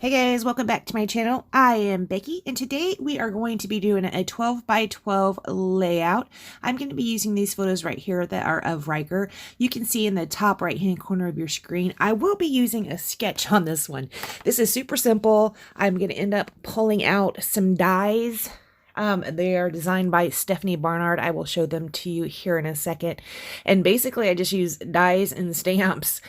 Hey guys, welcome back to my channel. I am Becky, and today we are going to be doing a 12 by 12 layout. I'm going to be using these photos right here that are of Riker. You can see in the top right hand corner of your screen, I will be using a sketch on this one. This is super simple. I'm going to end up pulling out some dies. They are designed by Stephanie Barnard. I will show them to you here in a second. And basically I just use dies and stamps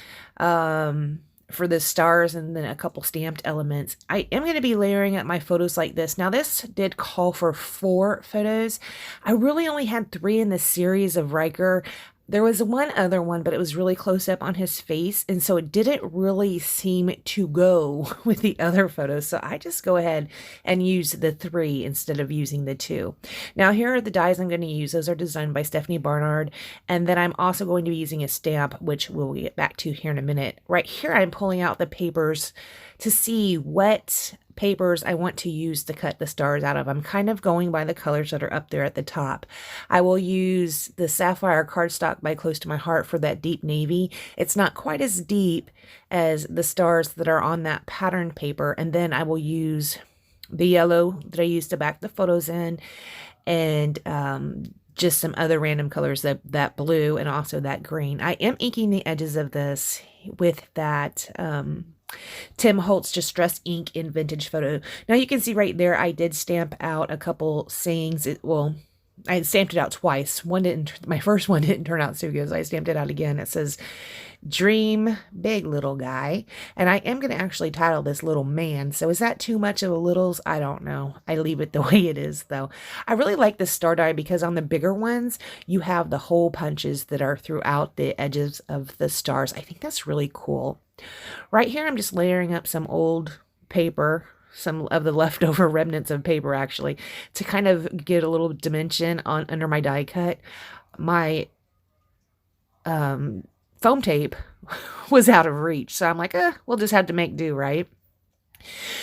for the stars and then a couple stamped elements. I am going to be layering up my photos like this. Now this did call for 4 photos. I really only had 3 in this series of Riker. There was one other one, but it was really close up on his face, and so it didn't really seem to go with the other photos. So I just go ahead and use the 3 instead of using the 2. Now here are the dies I'm going to use. Those are designed by Stephanie Barnard, and then I'm also going to be using a stamp, which we'll get back to here in a minute. Right here I'm pulling out the papers to see what papers I want to use to cut the stars out of. I'm kind of going by the colors that are up there at the top. I will use the Sapphire cardstock by Close to My Heart for that deep navy. It's not quite as deep as the stars that are on that patterned paper, and then I will use the yellow that I used to back the photos in, and just some other random colors, that blue and also that green. I am inking the edges of this with that Tim Holtz Distress ink in Vintage Photo. Now you can see right there I did stamp out a couple sayings. Well, I stamped it out twice. My first one didn't turn out so good, so I stamped it out again. It says, "Dream big, little guy." And I am going to actually title this Little Man. So is that too much of a littles? I don't know. I leave it the way it is, though. I really like this star die because on the bigger ones, you have the hole punches that are throughout the edges of the stars. I think that's really cool. Right here, I'm just layering up some old paper, some of the leftover remnants of paper, actually, to kind of get a little dimension on under my die cut. My foam tape was out of reach, so I'm like, we'll just have to make do, right?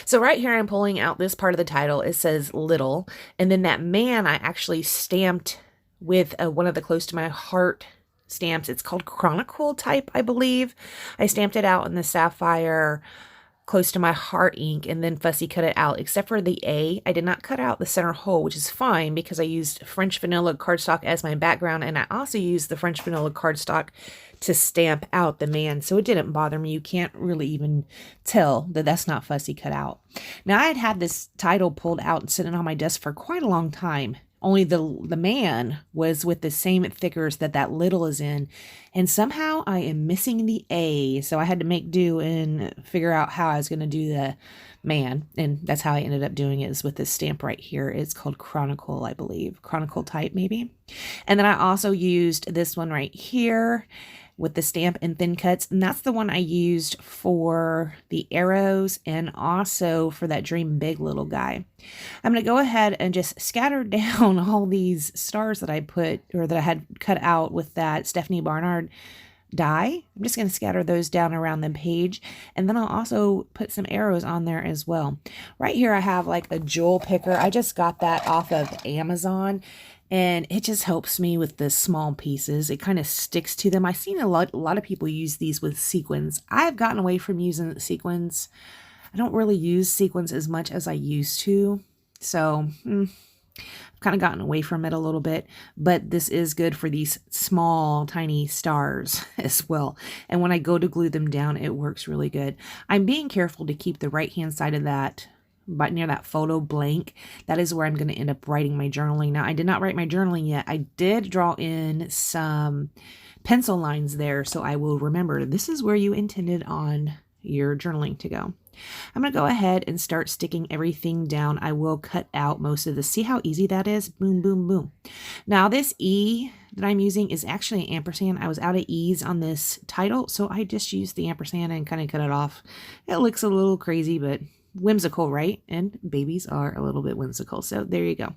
So right here, I'm pulling out this part of the title. It says Little, and then that man I actually stamped with one of the Close to My Heart stamps. It's called Chronicle type, I believe. I stamped it out in the Sapphire Close to My Heart ink and then fussy cut it out, except for the A. I did not cut out the center hole, which is fine because I used French vanilla cardstock as my background, and I also used the French vanilla cardstock to stamp out the man, so it didn't bother me. You can't really even tell that that's not fussy cut out. Now I had this title pulled out and sitting on my desk for quite a long time. Only the man was with the same thickers that little is in. And somehow I am missing the A. So I had to make do and figure out how I was going to do the man. And that's how I ended up doing it, is with this stamp right here. It's called Chronicle, I believe. Chronicle type, maybe. And then I also used this one right here with the stamp in thin cuts, and that's the one I used for the arrows and also for that Dream Big Little Guy. I'm going to go ahead and just scatter down all these stars that I put, or that I had cut out with that Stephanie Barnard die. I'm just going to scatter those down around the page, and then I'll also put some arrows on there as well. Right here I have like a jewel picker. I just got that off of Amazon, and it just helps me with the small pieces. It kind of sticks to them. I've seen a lot of people use these with sequins. I've gotten away from using sequins. I don't really use sequins as much as I used to. So I've kind of gotten away from it a little bit. But this is good for these small, tiny stars as well. And when I go to glue them down, it works really good. I'm being careful to keep the right-hand side of that, but near that photo blank. That is where I'm going to end up writing my journaling. Now, I did not write my journaling yet. I did draw in some pencil lines there, so I will remember this is where you intended on your journaling to go. I'm going to go ahead and start sticking everything down. I will cut out most of this. See how easy that is? Boom, boom, boom. Now, this E that I'm using is actually an ampersand. I was out of E's on this title, so I just used the ampersand and kind of cut it off. It looks a little crazy, but whimsical, right? And babies are a little bit whimsical. So there you go.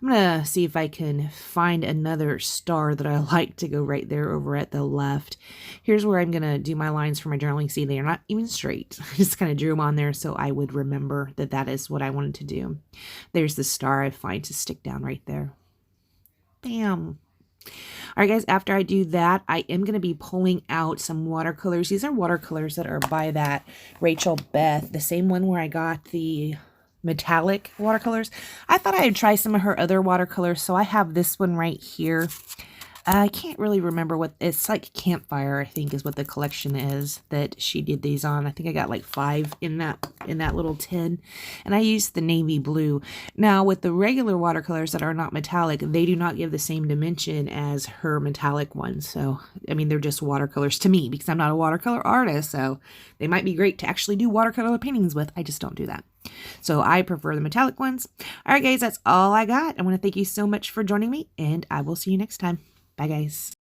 I'm going to see if I can find another star that I like to go right there over at the left. Here's where I'm going to do my lines for my journaling. See, they are not even straight. I just kind of drew them on there so I would remember that that is what I wanted to do. There's the star I find to stick down right there. Bam. All right, guys, after I do that, I am going to be pulling out some watercolors. These are watercolors that are by that Rachel Beth, the same one where I got the metallic watercolors. I thought I'd try some of her other watercolors, so I have this one right here. I can't really remember what, it's like Campfire, I think is what the collection is that she did these on. I think I got like 5 in that little tin, and I used the navy blue. Now with the regular watercolors that are not metallic, they do not give the same dimension as her metallic ones. So, I mean, they're just watercolors to me because I'm not a watercolor artist, so they might be great to actually do watercolor paintings with. I just don't do that. So I prefer the metallic ones. All right, guys, that's all I got. I want to thank you so much for joining me, and I will see you next time. Bye, guys.